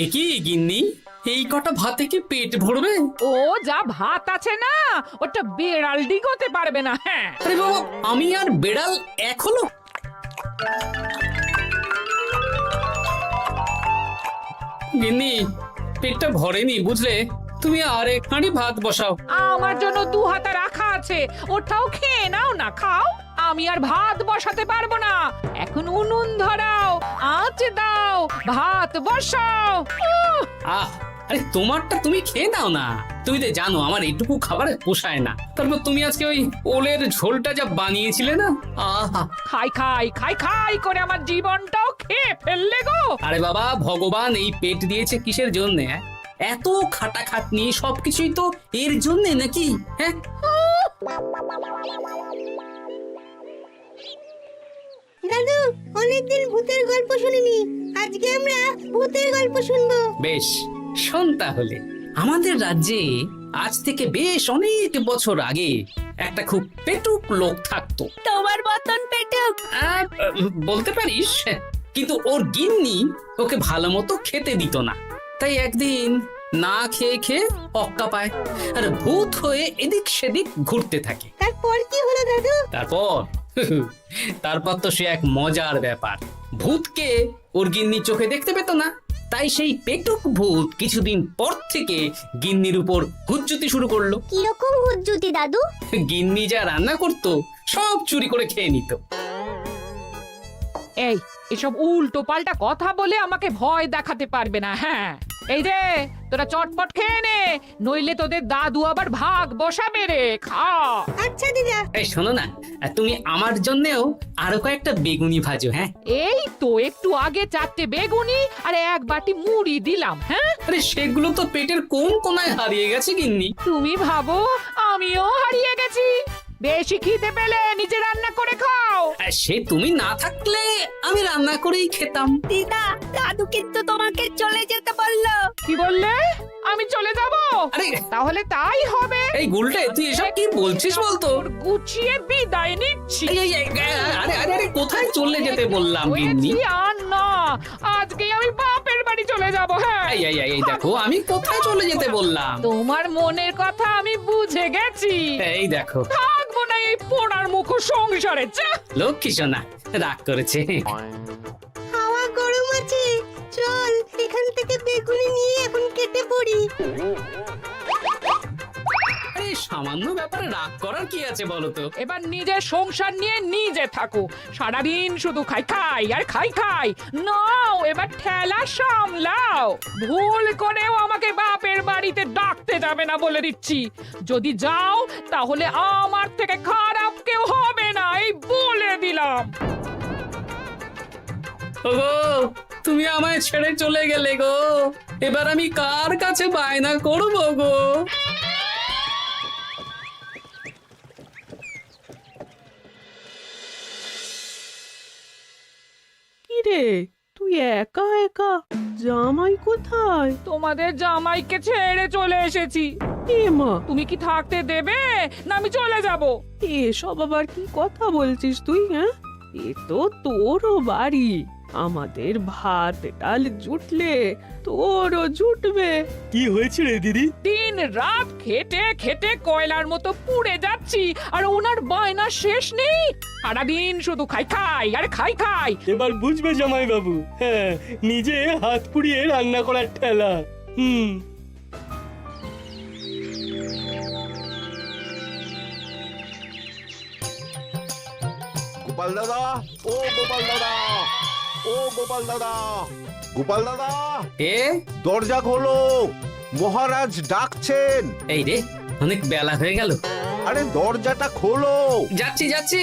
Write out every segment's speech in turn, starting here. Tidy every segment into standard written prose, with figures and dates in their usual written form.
একই গিন্নি, এই কটা ভাতে কি পেট ভরবে? ও যা ভাত আছে না, ওটা বেড়াল ডিগোতে পারবে না। হ্যাঁ, আরে বাবা, আমি আর বেড়াল এক হলো? গিন্নি, পেটটা ভরেনি বুঝলে, তুমি আর এক হাঁড়ি ভাত বসাও। আমার জন্য 2 হাতা রাখা আছে, ওটাও খেয়ে নাও না। খাও, আমি আর ভাত বসাতে পারবো না। এখন উনুন ধরাও, আঁচ দাও, ভাত বসাও। আহ, আরে তোমারটা তুমি খেয়ে নাও না। তুমি তো জানো আমার এইটুকু খাবার পোষায় না। তারপর তুমি আজকে ওই ওলের ঝোলটা যা বানিয়েছিলে না, আহা। খাই খাই খাই খাই করে আমার জীবনটাও খেয়ে ফেললে গো। আরে বাবা, ভগবান এই পেট দিয়েছে কিসের জন্য? এত খাটাখাটনি, সবকিছুই তো এর জন্য নাকি? হ্যাঁ, দাদু, অনেকদিন ভূতের গল্প শুনিনি, আজকে আমরা ভূতের গল্প শুনবো। বেশ, শোন তাহলে। আমাদের রাজ্যে আজ থেকে বেশ অনেক বছর আগে একটা খুব পেটুক লোক থাকতো। তোমার মতন পেটুক? বলতে পারিস, কিন্তু ওর গিন্নি ওকে ভালো মতো খেতে দিত না। তাই একদিন না খেয়ে খেয়ে অক্কা পায় আর ভূত হয়ে এদিক সেদিক ঘুরতে থাকে। তারপর কি হলো দাদু? তারপর তো সে এক মজার ব্যাপার। ভূতকে ওর গিন্নি চোখে দেখতে পেত না, তাই সেই পেটুক ভূত কিছুদিন পর থেকে গিন্নির উপর হুজ্জুতি শুরু করলো। কিরকম হুজ্জুতি দাদু? গিন্নি যা রান্না করতো সব চুরি করে খেয়ে নিত। এই, এসব উল্টো পাল্টা কথা বলে আমাকে ভয় দেখাতে পারবে না। হ্যাঁ, এই যে তোরা চটপট খেয়ে নে, নইলে তোদের দাদু আবার ভাগ বসাবে রে। খা। আচ্ছা দিদা। এই শোনো না, তুমি আমার জন্যেও আরো কয়েকটা বেগুনি ভাজো। হ্যাঁ, এই তো একটু আগে 4টে বেগুনি আর 1 বাটি মুড়ি দিলাম। হ্যাঁ, আরে সেগুলো তো পেটের কোন কোনায় হারিয়ে গেছে গিন্নি। তুমি ভাবো আমিও হারিয়ে গেছি? বেশি খিদে পেলে নিজে রান্না করে খাও। আর সে তুমি না থাকলে আমি রান্না করেই খেতাম। দিদা, দাদু কিন্তু তোমাকে চলে যেতে বললো। কি বললে? আমি চলে যাব? আরে তাহলে তাই হবে। এই গুলটে, তুই এসব কি বলছিস বলতো? গুছিয়ে বিদায় নিচ্ছি। আরে আরে আরে, কোথায় চলে যেতে বললাম গিন্নি? হয়েছি আর না, আজকেই আমি বাপের বাড়ি চলে যাব। হ্যাঁ, এই দেখো, আমি কোথায় চলে যেতে বললাম? তোমার মনের কথা আমি বুঝে গেছি। এই দেখো, থাকবো না এই পোড়ার মুখ সংসারে। যা। লক্ষ্মী সোনা রাগ করেছে। হাওয়া গরম আছে, চল এখান থেকে বেগুনি নিয়ে এখন কেটে পড়ি। আরে সামান্য ব্যাপারে রাগ করার কি আছে বলো তো? এবার নিজের সংসার নিয়ে নিজে থাকো, সারাদিন শুধু খাই খাই আর খাই খাই। নাও এবার ঠেলা সামলাও। ভুল করেও আমাকে বাপের বাড়িতে ডাকতে যাবে না বলে দিচ্ছি। যদি যাও তাহলে আমার থেকে খারাপ কেউ হবে না, এই বলে দিলাম। ওগো, তুমি আমায় ছেড়ে চলে গেলে গো, এবার আমি কার কাছে বায়না করবো গো? কিরে, তুই একা একা? জামাই কোথায়? তোমাদের জামাইকে ছেড়ে চলে এসেছি। এ মা, তুমি কি থাকতে দেবে না আমি চলে যাব? এসব আবার কি কথা বলছিস তুই? হ্যাঁ, এ তো তোরও বাড়ি। আমাদের ভাত ডাল জুটলে তোরও জুটবে। কি হয়েছে রে দিদি? দিন রাত খেটে খেটে কয়লার মতো পুড়ে যাচ্ছি, আর ওনার বায়না শেষ নেই। সারাদিন শুধু খাই খাই আর খাই খাই। এবার বুঝবে জামাই বাবু। হ্যাঁ, নিজে হাত পুড়িয়ে রান্না করার ঠেলা। গোপাল দাদা, ও গোপাল দাদা, ও গোপাল দাদা, গোপাল দাদা, এ দরজা খোলো, মহারাজ ডাকছেন। এই রে, অনেক বেলা হয়ে গেল। আরে দরজাটা খোলো। যাচ্ছি যাচ্ছি।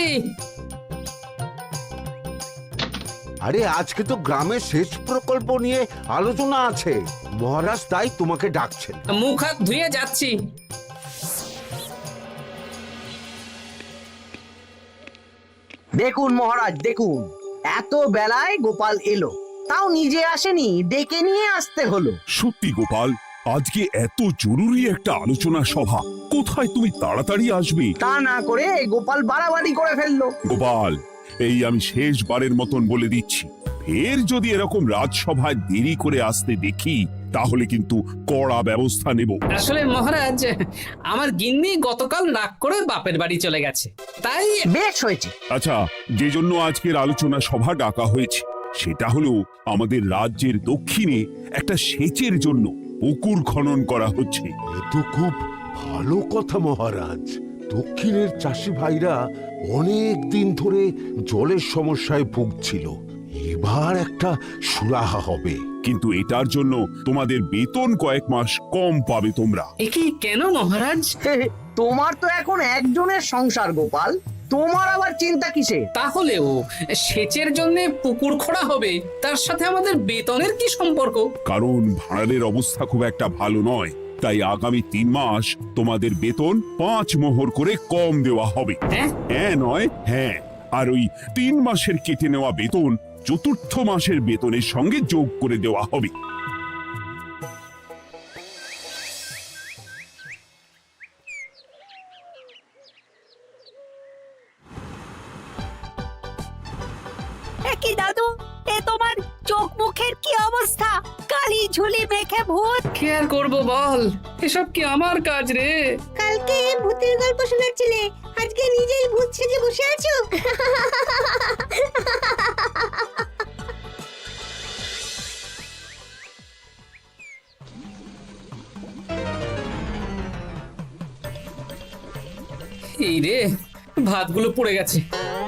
আরে আজকে তো গ্রামের সেচ প্রকল্প নিয়ে আলোচনা আছে, মহারাজ তাই তোমাকে ডাকছেন। মুখ হাত ধুয়ে যাচ্ছি। দেখুন মহারাজ, দেখুন, এত বেলায় গোপাল এলো, তাও নিজে আসেনি, ডেকে নিয়ে আসতে হলো। সত্যি গোপাল, আজকে এত জরুরি একটা আলোচনা সভা, কোথায় তুমি তাড়াতাড়ি আসবে? তা না করে গোপাল বাড়াবাড়ি করে ফেললো। গোপাল, এই আমি শেষবারের মতন বলে দিচ্ছি, ফের যদি এরকম রাজসভায় দেরি করে আসতে দেখি তাহলে কিন্তু কড়া ব্যবস্থা নেব। আসলে মহারাজ, আমার গিন্নি গতকাল রাগ করে বাপের বাড়ি চলে গেছে, তাই বেশ হয়েছে। আচ্ছা, যে জন্য আজকের আলোচনা সভা ডাকা হয়েছে সেটা হলো আমাদের রাজ্যের দক্ষিণে একটা সেচের জন্য পুকুর খনন করা হচ্ছে। এ তো খুব ভালো কথা মহারাজ। দক্ষিণের চাষি ভাইরা অনেক দিন ধরে জলের সমস্যায় ভুগছিল, এবার একটা সুরাহা হবে। কিন্তু এটার জন্য তোমাদের বেতন কয়েক মাস কম পাবে তোমরা। এ কি কেন মহারাজ? তোমার তো এখন একজনের সংসার গোপাল, তোমার আবার চিন্তা কিসে? তাহলেও সেচের জন্য পুকুর খোঁড়া হবে, তার সাথে আমাদের বেতনের কি সম্পর্ক? কারণ ভাড়ারের অবস্থা খুব একটা ভালো নয়, তাই আগামী 3 মাস তোমাদের বেতন 5 মোহর করে কম দেওয়া হবে। হ্যাঁ? হ্যাঁ নয় হ্যাঁ। আর ওই 3 মাসের কেটে নেওয়া বেতন চতুর্থ মাসের বেতনের সঙ্গে যোগ করে দেওয়া হবে। কি দাদু, এ তোমার চোখ মুখের কি অবস্থা? কালি ঝুলি মেখে ভূত। কি আর করবো বল, এসব কি আমার কাজ রে? কালকে ভূতের গল্প শোনাচ্ছিলে, আজকে নিজেই ভূত সেজে বসে আছো। এই রে, ভাতগুলো পড়ে গেছে।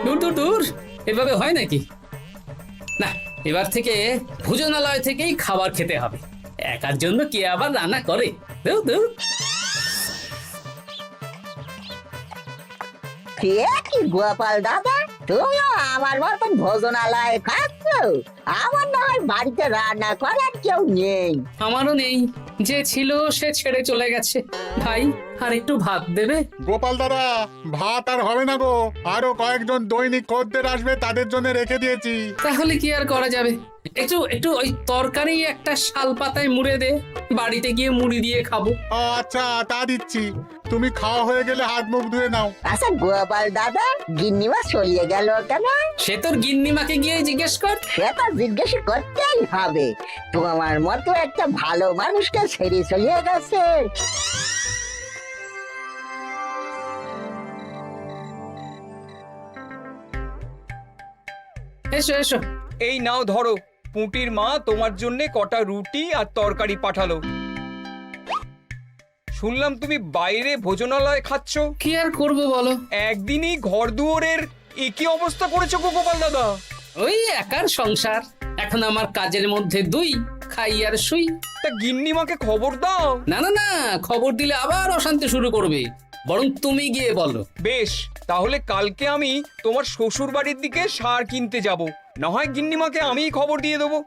দূর দূর দূর, এভাবে হয় নাকি? না, এবার থেকে ভোজনালয় থেকেই খাবার খেতে হবে। একার জন্য কে আবার রান্না করে? দূর দূর। কি গোপাল দাদা, তুমিও আমার মতন ভোজনালয়ে খাচ্ছ? আমার না হয় বাড়িতে রান্না করার কেউ নেই। আমারও নেই, যে ছিল সে ছেড়ে চলে গেছে। ভাই, আর একটু ভাত দেবে? গোপাল দাদা, ভাত আর হবে না গো, আরো কয়েকজন দৈনিক খদ্দের আসবে, তাদের জন্য রেখে দিয়েছি। তাহলে কি আর করা যাবে? একটু একটু ওই তরকারি একটা শাল পাতায় মুড়ে দে, বাড়িতে গিয়ে মুড়ি দিয়ে খাবো। আচ্ছা, তা দিচ্ছি। তুমি খাওয়া হয়ে গেলে হাত মুখ ধুয়ে নাও। আচ্ছা গোপাল দাদা, গিন্নিমা চলিয়ে গেল কেন? সে তোর গিন্নিমাকে গিয়ে জিজ্ঞেস কর। সে তো জিজ্ঞেস করতেই হবে, তোমার মতো একটা ভালো মানুষকে ছেড়ে চলিয়ে গেছে। এসো এসো। এই নাও ধরো, পুঁটির মা তোমার জন্য কটা রুটি আর তরকারি পাঠালো। শুনলাম তুমি বাইরে ভোজনালয় খাচ্ছ। কি আর করবো বলো, একদিনই ঘর দুয়ারের একই অবস্থা করেছো গো গোপাল দাদা। ওই একার সংসার, এখন আমার কাজের মধ্যে দুই, খাই আর শুই। তা গিন্নিমাকে খবর দাও। না না না, খবর দিলে আবার অশান্তি শুরু করবে, বরং তুমি গিয়ে বলো। বেশ, তাহলে কালকে আমি তোমার শ্বশুর বাড়ির দিকে সার কিনতে যাব, না হয় গিন্নিমাকে আমিই খবর দিয়ে দেবো।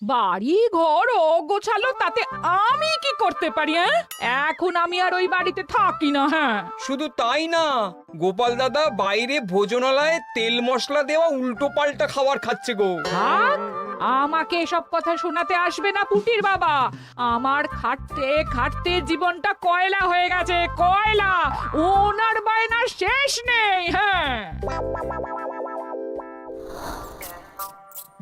বাড়ি ঘর গোছালো, তাতে আমি কি করতে পারি? এখন আমি আর ওই বাড়িতে থাকি না। হ্যাঁ, শুধু তাই না, গোপাল দাদা বাইরে ভোজনালয়ে তেল মশলা দেওয়া উল্টো পাল্টা খাবার খাচ্ছে গো। থাক, আমাকে এসব কথা শোনাতে আসবে না পুটির বাবা। আমার খাটতে খাটতে জীবনটা কয়লা হয়ে গেছে, কয়লা। ওনার বায়নার শেষ নেই। হ্যাঁ,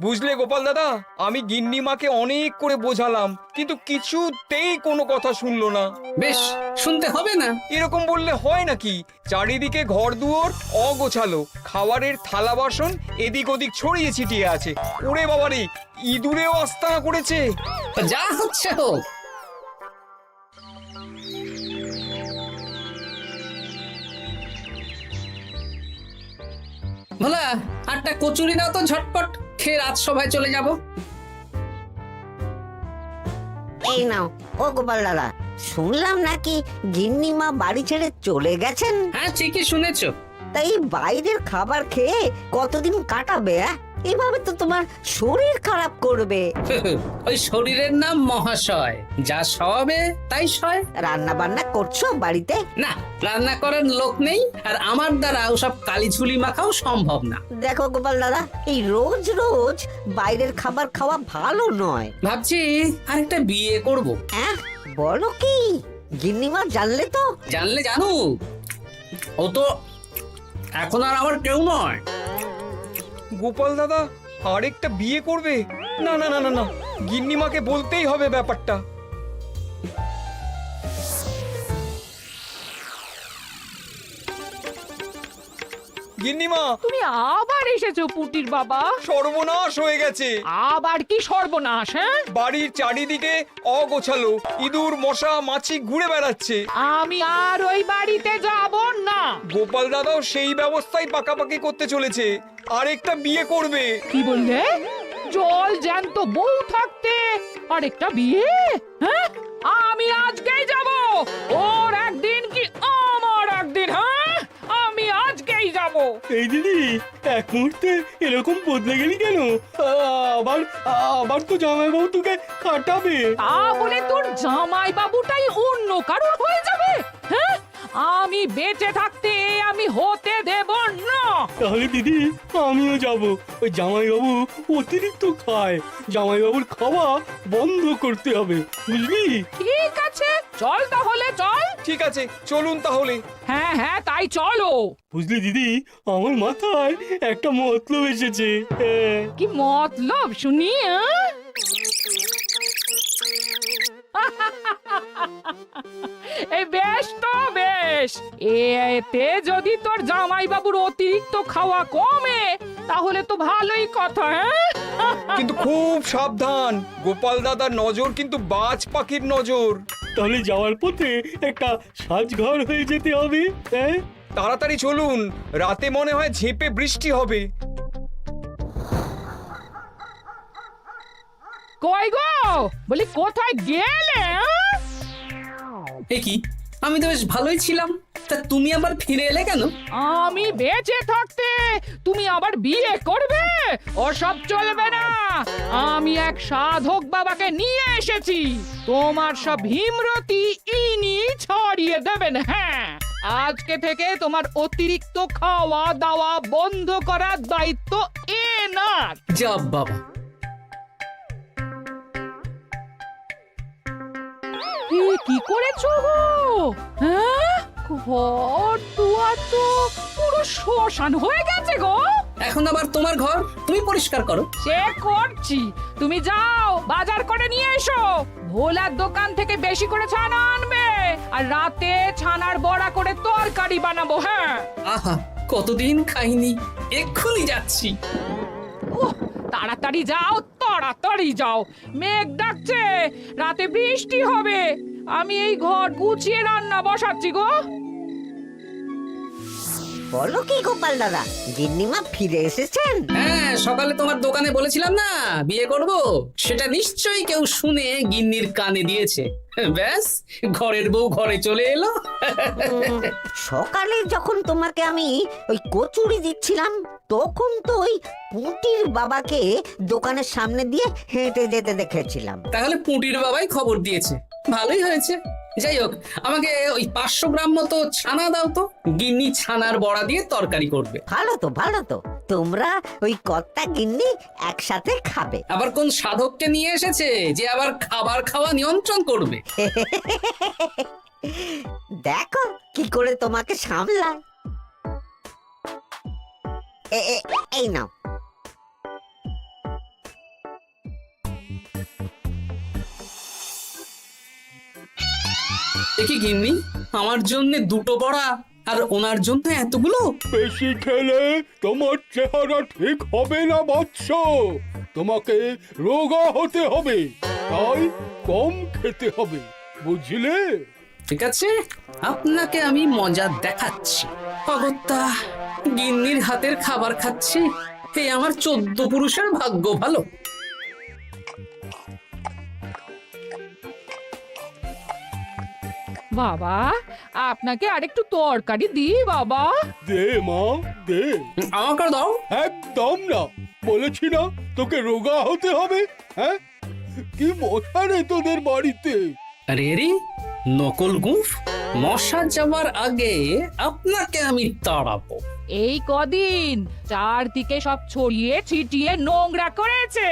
বুঝলে গোপাল দাদা, আমি গিন্নিমাকে অনেক করে বোঝালাম, কিন্তু কিছুতেই কোনো কথা শুনলো না। বেশ, শুনতে হবে না। এরকম বললে হয় নাকি? চারিদিকে ঘর দুয়ার অগোছালো, খাবারের থালা বাসন এদিক ওদিক ছড়িয়ে ছিটিয়ে আছে। ওরে বাবারে, ইঁদুরেও আস্তানা করেছে। যা হচ্ছে হোক। ভোলা, আটটা কচুরি দাও তো ঝটপট, খেয়ে রাজসভায় চলে যাব। এই নাও। ও গোপাল দাদা, শুনলাম নাকি গিন্নিমা বাড়ি ছেড়ে চলে গেছেন? হ্যাঁ, ঠিকই শুনেছো। তাই বাইরের খাবার খেয়ে কতদিন কাটাবে? এভাবে তো তোমার শরীর খারাপ করবে। ওই শরীরের নাম মহাশয়, যা সবে তাই সয়। রান্না বান্না করছো বাড়িতে? না, রান্না করার লোক নেই, আর আমার দ্বারা ওসব কালিঝুলি মাখাও সম্ভব না। দেখো গোপাল দাদা, এই রোজ রোজ বাইরের খাবার খাওয়া ভালো নয়। ভাবছি আরেকটা বিয়ে করব। হ্যাঁ, বলো কি? গিন্নিমা জানলে তো? জানলে জানুক, ও তো এখন আর আমার কেউ নয়। গোপাল দাদা আরেকটা বিয়ে করবে? না না না না না, গিন্নিমাকে বলতেই হবে ব্যাপারটা। গিন্নিমা, তুমি আবার এসেছো পুটির বাবা। সর্বনাশ হয়ে গেছে। আবার কি সর্বনাশ? হ্যাঁ, বাড়ির চারিদিকে অগোছালো, ইঁদুর মশা মাছি ঘুরে বেড়াচ্ছে। আমি আর ওই বাড়িতে যাব না। গোপাল দাদাও সেই ব্যবস্থাই পাকাপাকি করতে চলেছে, আরেকটা বিয়ে করবে। কি বললে? জল জ্যান্ত বউ থাকতে আরেকটা বিয়ে? হ্যাঁ, আমি আজকেই যাব। ওর একদিন কি আমার একদিন? হ্যাঁ, আমি আজকেই যাব। এই দিদি, এক মুহূর্তে এরকম বদলে গেলি কেন? আবার আবার তো জামাইবাবু তোকে কাটাবে। তা বলে তোর জামাই বাবুটাই অন্য কারোর হয়ে যাবে? হ্যাঁ, আমি বেঁচে থাকতে আমি হতে দেব না। তাহলে দিদি আমিও যাব। ওই জামাইবাবু অতিরিক্ত খায়, জামাইবাবুর খাওয়া বন্ধ করতে হবে, বুঝলি? ঠিক আছে, চল তাহলে চল। ঠিক আছে, চলুন তাহলে। হ্যাঁ হ্যাঁ, তাই চলো। বুঝলি দিদি, আমার মাথায় একটা মতলব এসেছে। হ্যাঁ। কি মতলব শুনি? এই বেশ তো বেশ, এতে যদি তোর জামাই বাবুর অতিরিক্ত খাওয়া কমে তাহলে তো ভালোই কথা। হ্যাঁ, কিন্তু খুব সাবধান, গোপাল দাদার নজর কিন্তু বাজ পাখির নজর। তাহলে যাওয়ার পথে একটা সাজঘর হয়ে যেতে হবে। হ্যাঁ, তাড়াতাড়ি চলুন, রাতে মনে হয় ঝেঁপে বৃষ্টি হবে। কই গো, বলি কোথায় গেলে? এ কি, আমি তো বেশ ভালোই ছিলাম, তা তুমি আবার ফিরে এলে কেন? আমি বেঁচে থাকতে তুমি আবার বিয়ে করবে? ওসব চলবে না। আমি এক সাধক বাবাকে নিয়ে এসেছি, তোমার সব ভীমরতি ইনি ছড়িয়ে দেবেন। হ্যাঁ, আজকে থেকে তোমার অতিরিক্ত খাওয়া দাওয়া বন্ধ করার দায়িত্ব এনার। যা বাবা, কি করেছো গো? হ্যাঁ, ঘর দুয়ার তো পুরো শ্মশান হয়ে গেছে গো। এখন আবার তোমার ঘর তুমি পরিষ্কার করো। সে করছি, তুমি যাও বাজার করে নিয়ে এসো। ভোলার দোকান থেকে বেশি করে ছানা আনবে, আর রাতে ছানার বড়া করে তরকারি বানাবো। হ্যাঁ, আহা, কতদিন খাইনি, এক্ষুনি যাচ্ছি। তাড়াতাড়ি যাও, তাড়াতাড়ি যাও, মেঘ ডাকছে, রাতে বৃষ্টি হবে। আমি এই ঘর গুছিয়ে রান্না বসাচ্ছি গো। বলো কি গোপাল দাদা, গিন্নিমা ফিরে এসেছেন? হ্যাঁ, সকালে তোমার দোকানে বলেছিলাম না বিয়ে করব, সেটা নিশ্চয়ই কেউ শুনে গিন্নির কানে দিয়েছে। ব্যাস, ঘরের বউ ঘরে চলে এলো। সকালে যখন তোমাকে আমি ওই কচুরি দিচ্ছিলাম, তখন তো ওই পুঁটির বাবাকে দোকানের সামনে দিয়ে হেঁটে যেতে দেখেছিলাম। তাহলে পুঁটির বাবাই খবর দিয়েছে, ভালোই হয়েছে। যাই হোক, আমাকে ওই 500 গ্রাম মতো ছানা দাও তো, গিন্নি ছানার বড়া দিয়ে তরকারি করবে। ভালো তো, ভালো তো, তোমরা ওই কর্তা গিন্নি একসাথে খাবে। আবার কোন সাধককে নিয়ে এসেছে যে আবার খাবার খাওয়া নিয়ন্ত্রণ করবে? দেখো কি করে তোমাকে সামলায়। এই নাও। দেখি গিন্নি, আমার জন্য দুটো বড়া আর ওনার জন্য এতগুলো? বেশি খেলে তোমার চেহারা ঠিক হবে না বৎস, তোমাকে রোগা হতে হবে, তাই কম খেতে হবে, বুঝলে? ঠিক আছে, আপনাকে আমি মজা দেখাচ্ছি। অগত্যা গিন্নির হাতের খাবার খাচ্ছি, এই আমার 14 পুরুষের ভাগ্য ভালো। বাবা, আপনাকে আরেকটু তরকারি দিই বাবা? দে মা, দে। আমাকে দাও। একদম না, বলেছি না তোকে রোগা হতে হবে। হ্যাঁ, কি মশা রে তোদের বাড়িতে। আরে রে, নকল গুফ, মশা যাওয়ার আগে আপনাকে আমি তাড়াবো। এই কদিন চারদিকে সব ছড়িয়ে ছিটিয়ে নোংরা করেছে,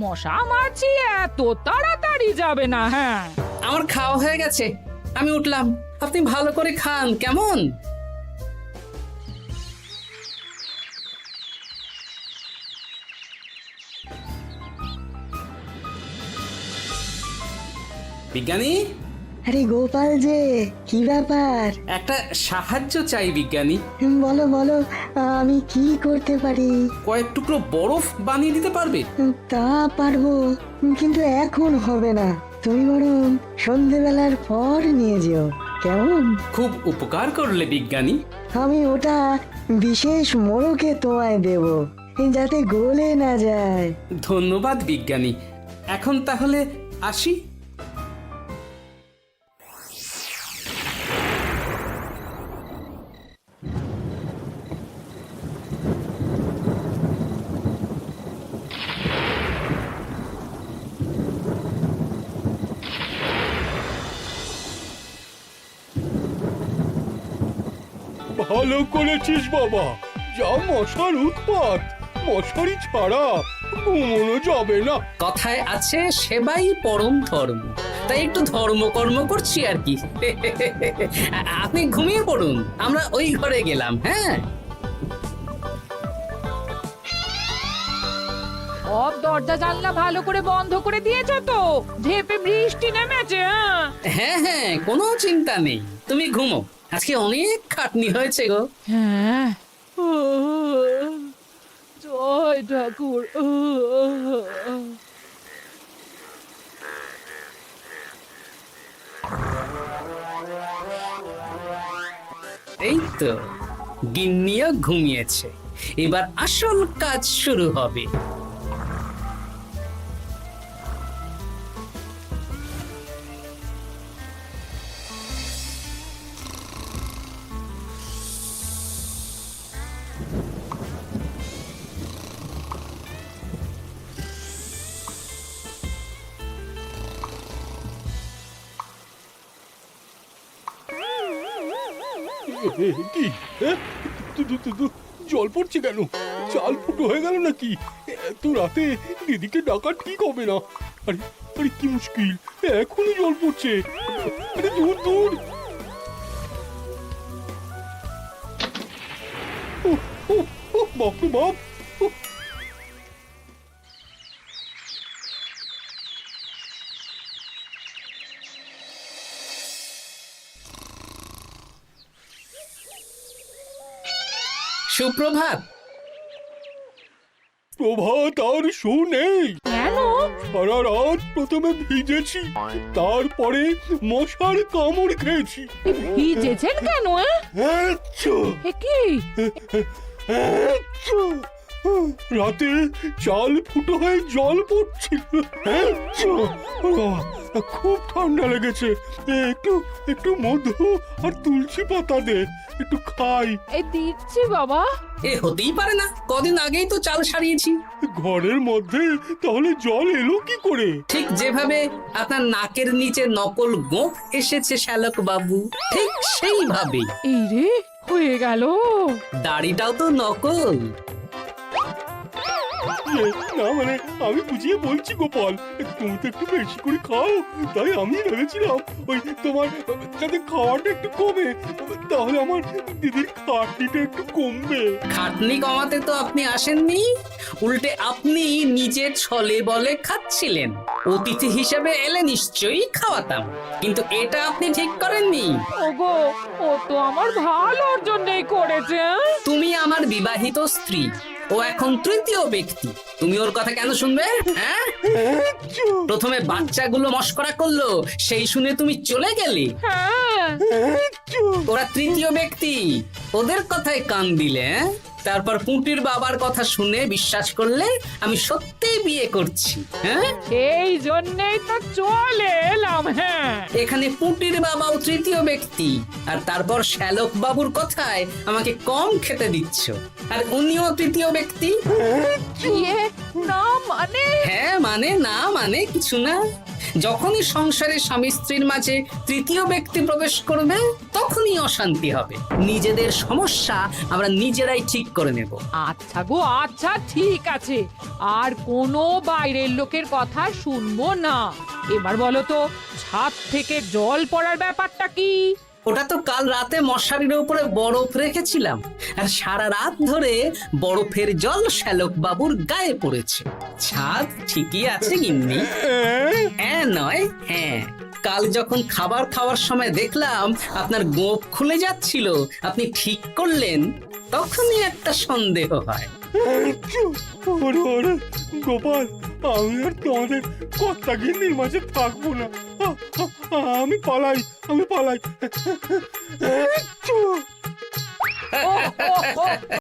মশা মাছি এত তাড়াতাড়ি যাবে না। হ্যাঁ, আমার খাওয়া হয়ে গেছে, আমি উঠলাম, আপনি ভালো করে খান কেমন? বিজ্ঞানী, আরে গোপাল যে, কি ব্যাপার? একটা সাহায্য চাই বিজ্ঞানী। বলো বলো, আমি কি করতে পারি? কয়েক টুকরো বরফ বানিয়ে দিতে পারবে? তা পারবো, কিন্তু এখন হবে না। তুমি বরং সন্ধেবেলার পর নিয়ে যেও, কেমন? খুব উপকার করলে বিজ্ঞানী। আমি ওটা বিশেষ মোড়কে তোমায় দেব, যাতে গলে না যায়। ধন্যবাদ বিজ্ঞানী, এখন তাহলে আসি। ভালো করেছিস বাবা, যা মশার উৎপাত, মশারি ছাড়া ঘুমোনো যাবে না। কথায় আছে সেবাই পরম ধর্ম, তাই একটু ধর্মকর্ম করছি আর কি। আপনি ঘুমিয়ে পড়ুন, আমরা ওই ঘরে গেলাম। হ্যাঁ, সব দরজা জানলা ভালো করে বন্ধ করে দিয়েছো তো? ঝেপে বৃষ্টি নেমেছে। হ্যাঁ হ্যাঁ, কোনো চিন্তা নেই, তুমি ঘুমো। আজকে অনেক খাটনি হয়েছে গো। হ্যাঁ, জয় ঠাকুর। এই তো গিন্নিও ঘুমিয়েছে, এবার আসল কাজ শুরু হবে। কি জল পড়ছে কেন? চাল ফুটো হয়ে গেল নাকি? এত রাতে দিদিকে ডাকা ঠিক হবে না। আরে আরে কি মুশকিল, এখনই জল পড়ছে। আরে দূর দূর। বাপরে বাপ। সুপ্রভাত। প্রভাত আর শু নেই। কেন? সারা রাত প্রথমে ভিজেছি, তারপরে মশার কামড় খেয়েছি। ভিজেছেন কেন? আচ্ছা, এ কি? আচ্ছা। রাতে চাল ফুটো হয়ে জল পড়ছিল। আচ্ছা, খুব ঠান্ডা লেগেছে। একটু একটু মধু আর তুলসী পাতা দে, একটু খাই। এই দিচ্ছি বাবা। এ হতেই পারে না, কদিন আগেই তো চাল সারিয়েছি। ঘরের মধ্যে তাহলে জল এলো কি করে? ঠিক যেভাবে আপনার নাকের নিচে নকল গোঁফ এসেছে শ্যালক বাবু, ঠিক সেইভাবেই। এই রে, হয়ে গেল। দাড়িটাও তো নকল। না মানে আমি বুঝিয়ে বলছি গোপাল, তুমি তো একটু বেশি করে খাও, তাই আমি ভেবেছিলাম ওই তোমার যাতে খাওয়াটা একটু কমে, তাহলে আমার দিদির খাটনিটা একটু কমবে। খাটনি কমাতে তো আপনি আসেননি, উল্টে আপনি নিজে ছলে বলে খাচ্ছিলেন। অতিথি হিসেবে এলে নিশ্চয়ই খাওয়াতাম, কিন্তু এটা আপনি ঠিক করেননি। ওগো, ও তো আমার ভালোর জন্যই করেছে। তুমি আমার বিবাহিত স্ত্রী, ও এখন তৃতীয় ব্যক্তি, তুমি ওর কথা কেন শুনবে? হ্যাঁ, প্রথমে বাচ্চাগুলো মস্করা করলো, সেই শুনে তুমি চলে গেলে। হ্যাঁ, ওরা তৃতীয় ব্যক্তি, ওদের কথায় কান দিলে। তারপর পুঁটির বাবার কথা শুনে বিশ্বাস করলে আমি সত্যিই বিয়ে করছি। হ্যাঁ, এই জন্যই তো চলে এলাম। হ্যাঁ, এখানে পুঁটির বাবাও তৃতীয় ব্যক্তি, আর তারপর শ্যালক বাবুর কথায় আমাকে কম খেতে দিচ্ছ, আর উনিও তৃতীয় ব্যক্তি। ইয়ে, না মানে? হ্যাঁ মানে, না মানে কিছু না। যখনই সংসারে স্বামী স্ত্রীর মাঝে তৃতীয় ব্যক্তি প্রবেশ করবে তখনই অশান্তি হবে। নিজেদের সমস্যা আমরা নিজেরাই ঠিক করে নেব। আচ্ছা গো আচ্ছা, ঠিক আছে, আর কোনো বাইরের লোকের কথা শুনবো না। এবার বলো তো, ছাদ থেকে জল পড়ার ব্যাপারটা কি? ওটা তো কাল রাতে মশারির উপরে বরফ রেখেছিলাম, আর সারা রাত ধরে বরফের জল শ্যালক বাবুর গায়ে পড়েছে। ছাদ ঠিকই আছে গিন্নি। হ্যাঁ নয় হ্যাঁ, কাল যখন খাবার খাওয়ার সময় দেখলাম আপনার গোঁফ খুলে যাচ্ছিল, আপনি ঠিক করলেন, তখনই একটা সন্দেহ হয়। ওরে ওরে গোপাল, আমি আর তোমাদের কর্তা গিন্নির মাঝে থাকবো না। আমি পালাই, আমি পালাই। ও, ও, ও,